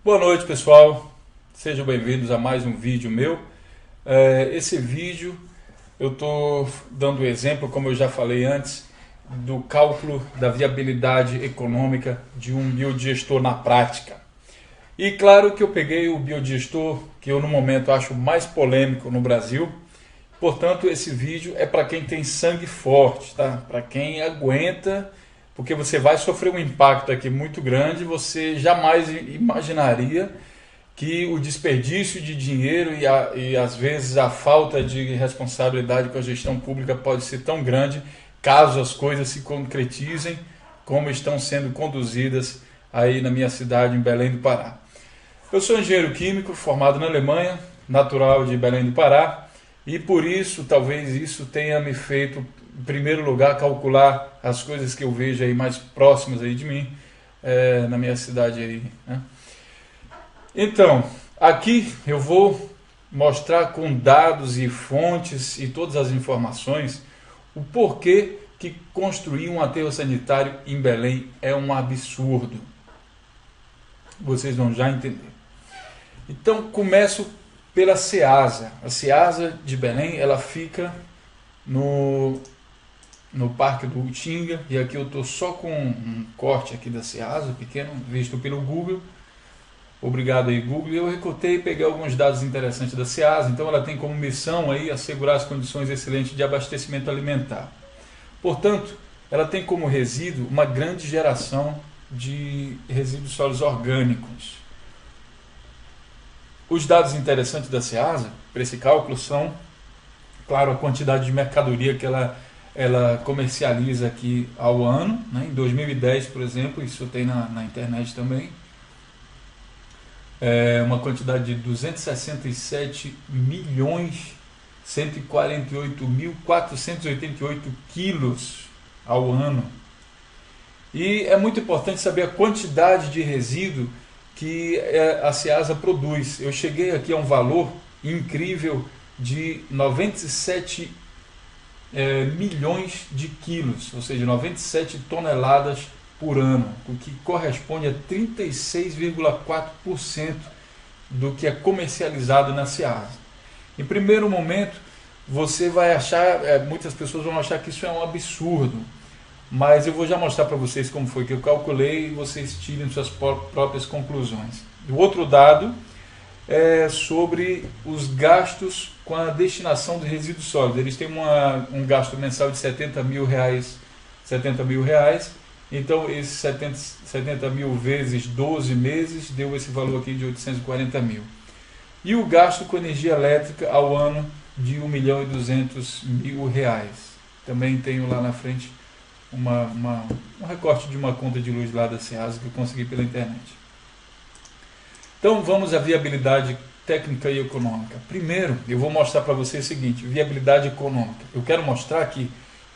Boa noite, pessoal, sejam bem-vindos a mais um vídeo meu. Esse vídeo eu estou dando o exemplo, como eu já falei antes, do cálculo da viabilidade econômica de um biodigestor na prática. E claro que eu peguei o biodigestor que eu no momento acho mais polêmico no Brasil. Portanto, esse vídeo é para quem tem sangue forte, tá? Para quem aguenta, porque você vai sofrer um impacto aqui muito grande. Você jamais imaginaria que o desperdício de dinheiro e às vezes a falta de responsabilidade com a gestão pública pode ser tão grande caso as coisas se concretizem como estão sendo conduzidas aí na minha cidade, em Belém do Pará. Eu sou engenheiro químico formado na Alemanha, natural de Belém do Pará, e por isso, talvez isso tenha me feito, em primeiro lugar, calcular as coisas que eu vejo aí mais próximas aí de mim, na minha cidade aí, né? Então, aqui eu vou mostrar com dados e fontes e todas as informações o porquê que construir um aterro sanitário em Belém é um absurdo. Vocês vão já entender. Então, começo pela Ceasa. A Ceasa de Belém, ela fica no Parque do Utinga, e aqui eu estou só com um corte aqui da Ceasa, pequeno, visto pelo Google. Obrigado aí, Google. Eu recortei e peguei alguns dados interessantes da Ceasa. Então ela tem como missão aí assegurar as condições excelentes de abastecimento alimentar. Portanto, ela tem como resíduo uma grande geração de resíduos sólidos orgânicos. Os dados interessantes da Ceasa para esse cálculo são, claro, a quantidade de mercadoria que ela comercializa aqui ao ano, né? Em 2010, por exemplo, isso tem na internet também, uma quantidade de 267.148.488 quilos ao ano. E é muito importante saber a quantidade de resíduo que a Ceasa produz. Eu cheguei aqui a um valor incrível de 97 milhões de quilos, ou seja, 97 toneladas por ano, o que corresponde a 36,4% do que é comercializado na Ceasa. Em primeiro momento, você vai achar, muitas pessoas vão achar que isso é um absurdo, mas eu vou já mostrar para vocês como foi que eu calculei e vocês tirem suas próprias conclusões. O outro dado é sobre os gastos com a destinação de resíduos sólidos. Eles têm um gasto mensal de R$70 mil, então esses 70 mil vezes 12 meses deu esse valor aqui de 840 mil. E o gasto com energia elétrica ao ano de R$1.200.000. Também tenho lá na frente um recorte de uma conta de luz lá da Ceasa que eu consegui pela internet. Então vamos à viabilidade técnica e econômica. Primeiro eu vou mostrar para você o seguinte: viabilidade econômica. Eu quero mostrar que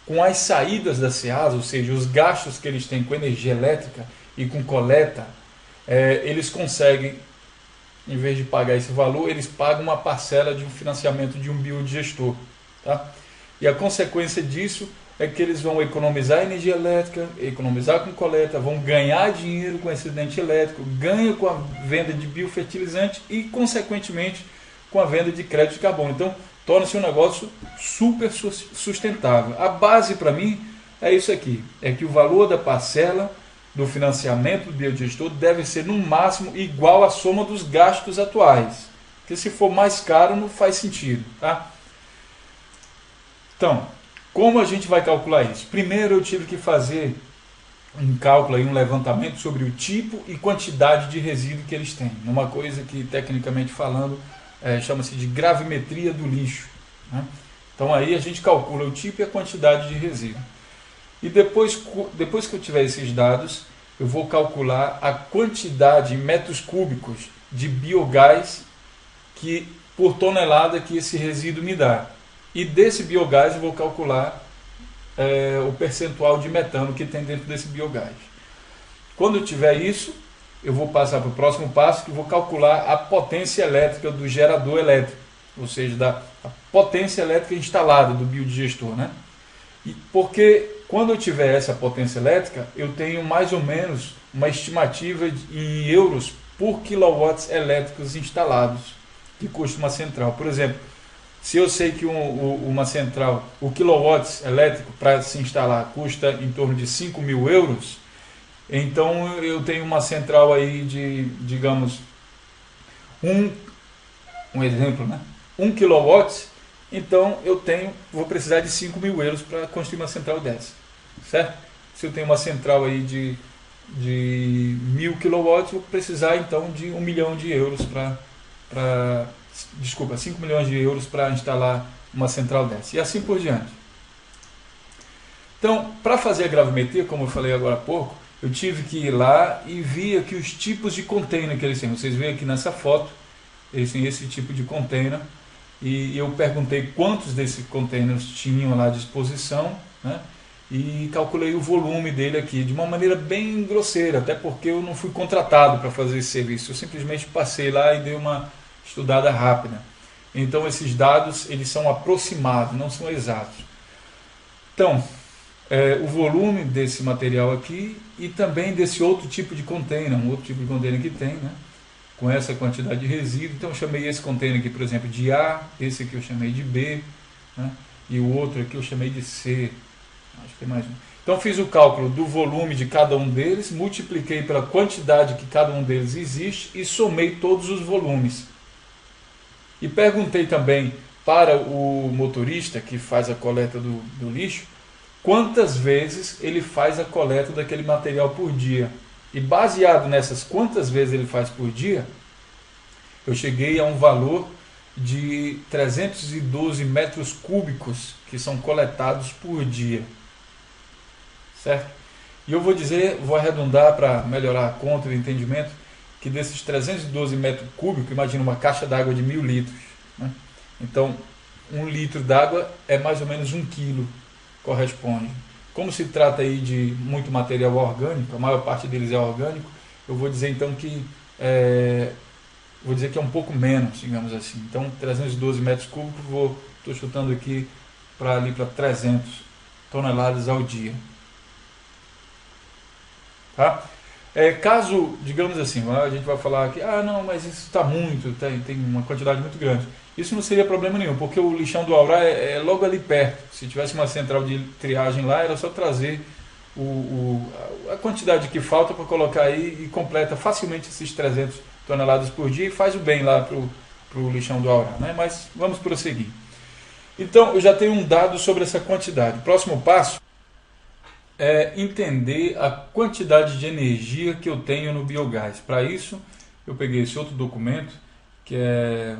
com as saídas da Ceasa, ou seja, os gastos que eles têm com energia elétrica e com coleta, eles conseguem, em vez de pagar esse valor, eles pagam uma parcela de um financiamento de um biodigestor, tá? E a consequência disso é que eles vão economizar energia elétrica, economizar com coleta, vão ganhar dinheiro com excedente elétrico, ganham com a venda de biofertilizante e, consequentemente, com a venda de crédito de carbono. Então, torna-se um negócio super sustentável. A base para mim é isso aqui, é que o valor da parcela do financiamento do biodigestor deve ser no máximo igual à soma dos gastos atuais, porque se for mais caro não faz sentido, tá? Então, como a gente vai calcular isso? Primeiro eu tive que fazer um cálculo, um levantamento sobre o tipo e quantidade de resíduo que eles têm, numa coisa que, tecnicamente falando, chama-se de gravimetria do lixo, né? Então aí a gente calcula o tipo e a quantidade de resíduo. E depois que eu tiver esses dados, eu vou calcular a quantidade em metros cúbicos de biogás por tonelada que esse resíduo me dá. E desse biogás eu vou calcular o percentual de metano que tem dentro desse biogás. Quando eu tiver isso, eu vou passar para o próximo passo, que vou calcular a potência elétrica do gerador elétrico, ou seja, a potência elétrica instalada do biodigestor, né? Porque quando eu tiver essa potência elétrica, eu tenho mais ou menos uma estimativa em euros por quilowatts elétricos instalados que custa uma central. Por exemplo, se eu sei que uma central, o quilowatts elétrico para se instalar custa em torno de 5.000 euros, então eu tenho uma central aí de, digamos, um exemplo, né? 1 kW, então vou precisar de 5.000 euros para construir uma central dessa, certo? Se eu tenho uma central aí de 1.000 kW, vou precisar então de 1 milhão de euros desculpa, 5 milhões de euros para instalar uma central dessa, e assim por diante. Então, para fazer a gravimetria, como eu falei agora há pouco, eu tive que ir lá e vi aqui os tipos de container que eles têm. Vocês veem aqui nessa foto, eles têm esse tipo de container, e eu perguntei quantos desses containers tinham lá à disposição, né? E calculei o volume dele aqui de uma maneira bem grosseira, até porque eu não fui contratado para fazer esse serviço, eu simplesmente passei lá e dei uma estudada rápida. Então esses dados eles são aproximados, não são exatos. Então, o volume desse material aqui e também desse outro tipo de container, um outro tipo de container que tem, né? Com essa quantidade de resíduo. Então eu chamei esse container aqui, por exemplo, de A, esse aqui eu chamei de B, né? E o outro aqui eu chamei de C. Acho que tem mais um. Então fiz o cálculo do volume de cada um deles, multipliquei pela quantidade que cada um deles existe e somei todos os volumes. E perguntei também para o motorista que faz a coleta do lixo, quantas vezes ele faz a coleta daquele material por dia. E baseado nessas quantas vezes ele faz por dia, eu cheguei a um valor de 312 metros cúbicos que são coletados por dia. Certo? E eu vou arredondar para melhorar a conta e o entendimento, que desses 312 metros cúbicos, imagina uma caixa d'água de 1.000 litros. Né? Então, 1 litro d'água é mais ou menos 1 quilo, corresponde. Como se trata aí de muito material orgânico, a maior parte deles é orgânico, eu vou dizer então que é um pouco menos, digamos assim. Então 312 metros cúbicos, estou chutando aqui para 300 toneladas ao dia. Tá? Caso, digamos assim, a gente vai falar aqui, não, mas isso está muito, tem uma quantidade muito grande. Isso não seria problema nenhum, porque o lixão do Aurá é logo ali perto. Se tivesse uma central de triagem lá, era só trazer a quantidade que falta para colocar aí e completa facilmente esses 300 toneladas por dia e faz o bem lá para o lixão do Aurá. Né? Mas vamos prosseguir. Então, eu já tenho um dado sobre essa quantidade. O próximo passo é entender a quantidade de energia que eu tenho no biogás. Para isso, eu peguei esse outro documento, que é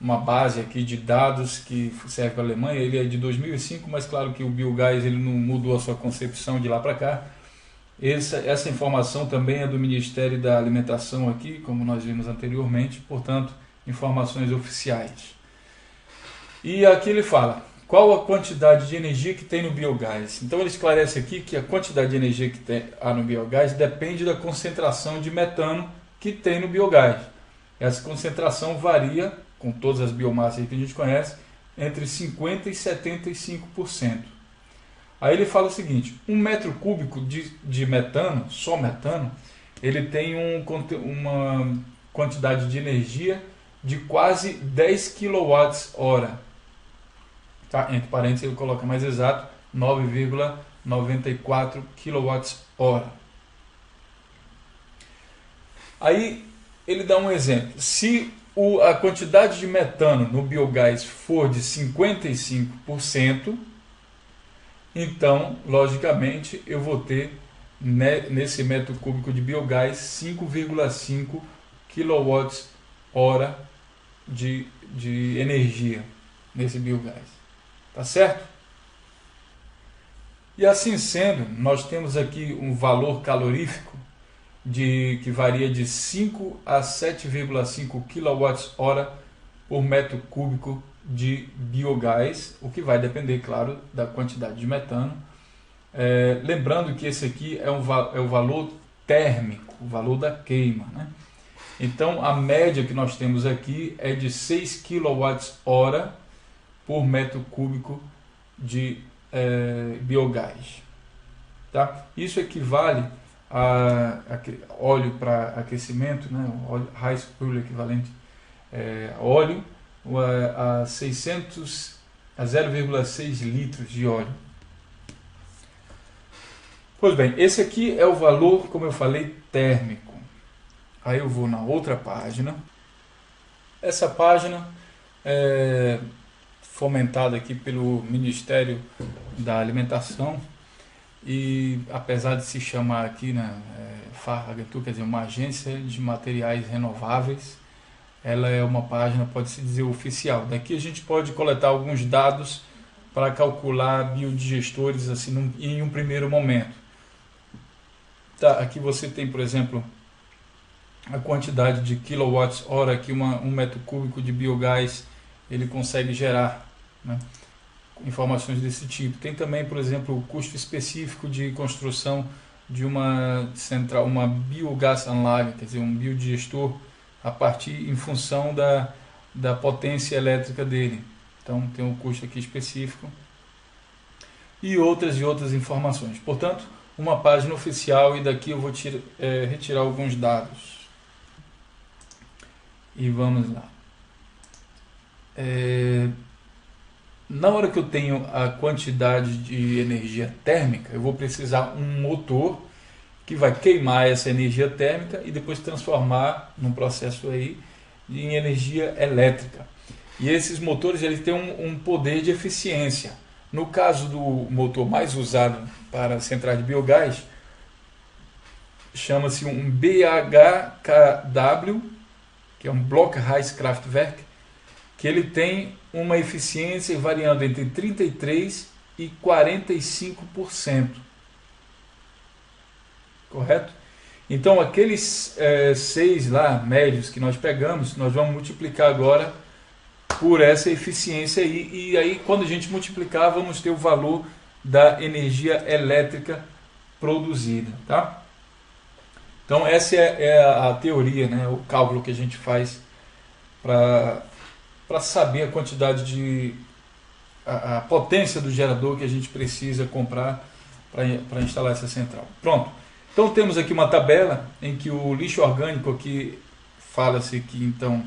uma base aqui de dados que serve para a Alemanha. Ele é de 2005, mas claro que o biogás ele não mudou a sua concepção de lá para cá. Essa informação também é do Ministério da Alimentação aqui, como nós vimos anteriormente, portanto, informações oficiais. E aqui ele fala qual a quantidade de energia que tem no biogás. Então ele esclarece aqui que a quantidade de energia que há no biogás depende da concentração de metano que tem no biogás. Essa concentração varia, com todas as biomassas que a gente conhece, entre 50% e 75%. Aí ele fala o seguinte, 1 metro cúbico de metano, só metano, ele tem uma quantidade de energia de quase 10 kWh. Tá? Entre parênteses ele coloca mais exato, 9,94 kWh. Aí ele dá um exemplo. Se a quantidade de metano no biogás for de 55%, então, logicamente, eu vou ter nesse metro cúbico de biogás 5,5 kWh de energia nesse biogás. Tá certo? E assim sendo, nós temos aqui um valor calorífico que varia de 5 a 7,5 kWh por metro cúbico de biogás, o que vai depender, claro, da quantidade de metano. Lembrando que esse aqui é o valor térmico, o valor da queima. Né? Então, a média que nós temos aqui é de 6 kWh por metro cúbico de biogás. Tá? Isso equivale óleo para aquecimento, né, óleo, high school equivalente, óleo a 0,6 litros de óleo. Pois bem, esse aqui é o valor, como eu falei, térmico. Aí eu vou na outra página. Essa página é fomentada aqui pelo Ministério da Alimentação e, apesar de se chamar aqui, né, FAR-Agricultura, quer dizer, uma agência de materiais renováveis, ela é uma página, pode-se dizer, oficial. Daqui a gente pode coletar alguns dados para calcular biodigestores assim, em um primeiro momento. Tá, aqui você tem, por exemplo, a quantidade de quilowatts-hora que um metro cúbico de biogás ele consegue gerar, né? Informações desse tipo. Tem também, por exemplo, o custo específico de construção de uma central, uma Biogasanlage, quer dizer, um biodigestor, em função da potência elétrica dele. Então tem um custo aqui específico e outras informações. Portanto, uma página oficial, e daqui eu vou retirar alguns dados. E vamos lá. Na hora que eu tenho a quantidade de energia térmica, eu vou precisar um motor que vai queimar essa energia térmica e depois transformar num processo aí em energia elétrica. E esses motores eles têm um poder de eficiência. No caso do motor mais usado para centrais de biogás, chama-se um BHKW, que é um Blockheizkraftwerk, que ele tem uma eficiência variando entre 33% e 45%. Correto? Então, aqueles 6 lá, médios que nós pegamos, nós vamos multiplicar agora por essa eficiência aí, e aí quando a gente multiplicar, vamos ter o valor da energia elétrica produzida. Tá? Então, essa é a teoria, né, o cálculo que a gente faz para saber a quantidade a potência do gerador que a gente precisa comprar para instalar essa central. Pronto. Então temos aqui uma tabela em que o lixo orgânico aqui fala-se que então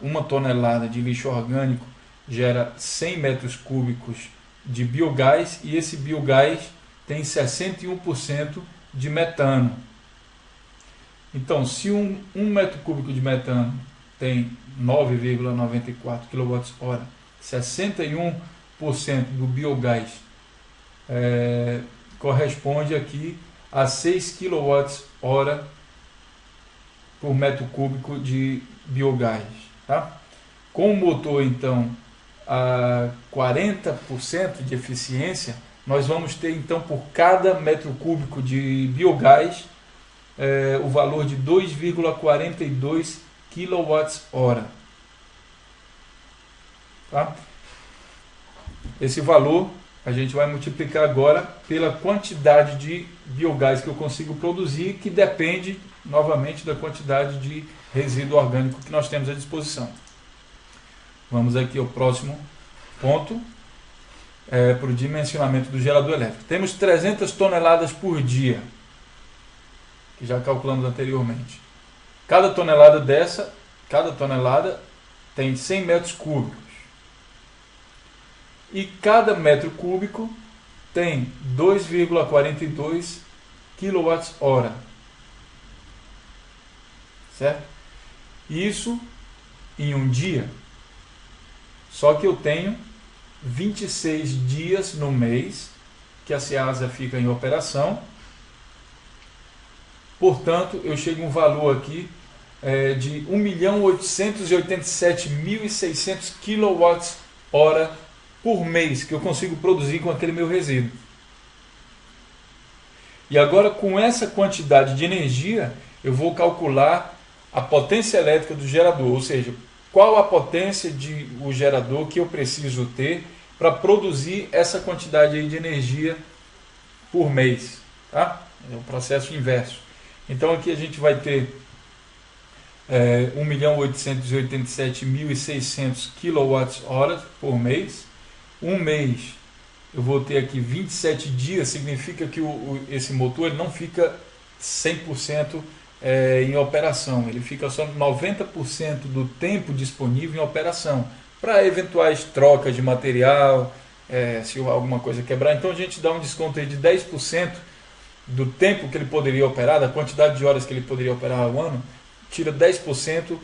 uma tonelada de lixo orgânico gera 100 metros cúbicos de biogás, e esse biogás tem 61% de metano. Então, se um metro cúbico de metano tem 9,94 kWh, 61% do biogás corresponde aqui a 6 kWh por metro cúbico de biogás. Tá? Com o motor, então, a 40% de eficiência, nós vamos ter, então, por cada metro cúbico de biogás, o valor de 2,42 kWh. Tá? Esse valor a gente vai multiplicar agora pela quantidade de biogás que eu consigo produzir, que depende novamente da quantidade de resíduo orgânico que nós temos à disposição. Vamos aqui ao próximo ponto, para o dimensionamento do gerador elétrico. Temos 300 toneladas por dia, que já calculamos anteriormente. Cada tonelada tem 100 metros cúbicos. E cada metro cúbico tem 2,42 kWh. Certo? Isso em um dia. Só que eu tenho 26 dias no mês que a Ceasa fica em operação. Portanto, eu chego a um valor aqui de 1.887.600 kWh por mês que eu consigo produzir com aquele meu resíduo. E agora, com essa quantidade de energia, eu vou calcular a potência elétrica do gerador, ou seja, qual a potência do gerador que eu preciso ter para produzir essa quantidade aí de energia por mês. Tá? É o processo inverso. Então aqui a gente vai ter 1.887.600 kWh por mês. Um mês eu vou ter aqui 27 dias, significa que esse motor ele não fica 100% em operação, ele fica só 90% do tempo disponível em operação, para eventuais trocas de material, se alguma coisa quebrar. Então a gente dá um desconto aí de 10% do tempo que ele poderia operar, da quantidade de horas que ele poderia operar ao ano, tira 10%,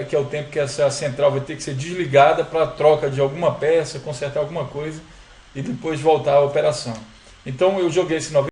que é o tempo que essa central vai ter que ser desligada para troca de alguma peça, consertar alguma coisa e depois voltar à operação. Então eu joguei esse 90